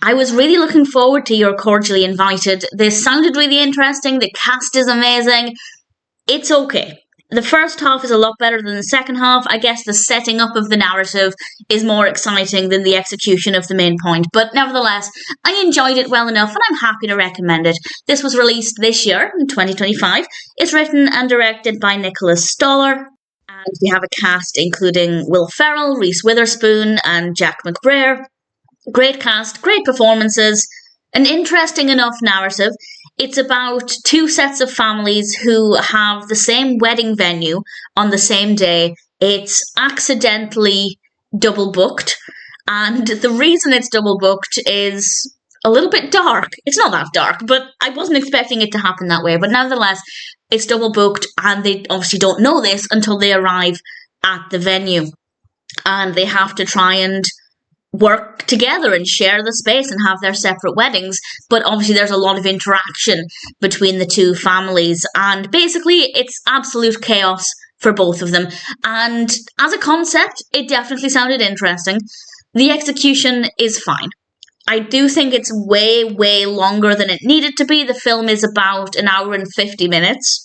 I was really looking forward to You're Cordially Invited. This sounded really interesting. The cast is amazing. It's okay. The first half is a lot better than the second half. I guess the setting up of the narrative is more exciting than the execution of the main point. But nevertheless, I enjoyed it well enough and I'm happy to recommend it. This was released this year, in 2025. It's written and directed by Nicholas Stoller. And we have a cast including Will Ferrell, Reese Witherspoon, and Jack McBrayer. Great cast, great performances, an interesting enough narrative. It's about two sets of families who have the same wedding venue on the same day. It's accidentally double booked, and the reason it's double booked is a little bit dark. It's not that dark, but I wasn't expecting it to happen that way. But nevertheless, it's double booked, and they obviously don't know this until they arrive at the venue. And they have to try and work together and share the space and have their separate weddings, but obviously there's a lot of interaction between the two families, and basically it's absolute chaos for both of them. And as a concept, it definitely sounded interesting. The execution is fine. I do think it's way longer than it needed to be. The film is about an hour and 50 minutes.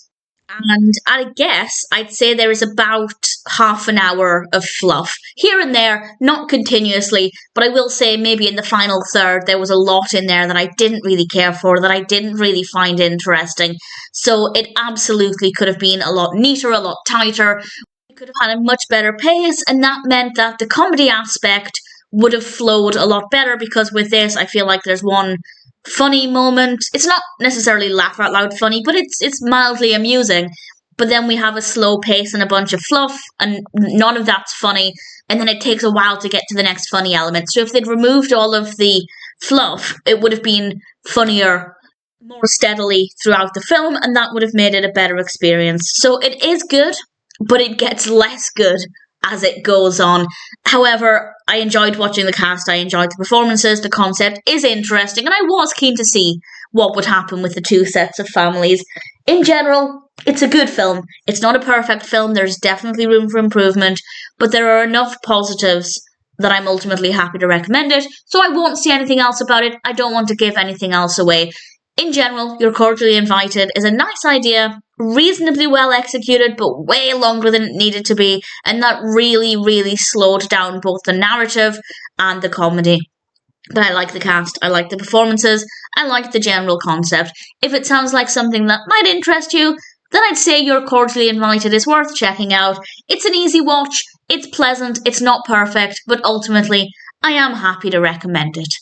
And I guess I'd say there is about half an hour of fluff. Here and there, not continuously, but I will say maybe in the final third there was a lot in there that I didn't really care for, that I didn't really find interesting. So it absolutely could have been a lot neater, a lot tighter. We could have had a much better pace, and that meant that the comedy aspect would have flowed a lot better, because with this I feel like there's one funny moment. It's not necessarily laugh out loud funny, but it's mildly amusing. But then we have a slow pace and a bunch of fluff, and none of that's funny, and then it takes a while to get to the next funny element. So if they'd removed all of the fluff, it would have been funnier more steadily throughout the film, and that would have made it a better experience. So it is good, but it gets less good as it goes on. However, I enjoyed watching the cast, I enjoyed the performances, the concept is interesting, and I was keen to see what would happen with the two sets of families. In general, it's a good film. It's not a perfect film, there's definitely room for improvement, but there are enough positives that I'm ultimately happy to recommend it, so I won't say anything else about it. I don't want to give anything else away. In general, You're Cordially Invited is a nice idea, reasonably well executed, but way longer than it needed to be, and that really slowed down both the narrative and the comedy. But I like the cast, I like the performances, I like the general concept. If it sounds like something that might interest you, then I'd say You're Cordially Invited is worth checking out. It's an easy watch, it's pleasant, it's not perfect, but ultimately, I am happy to recommend it.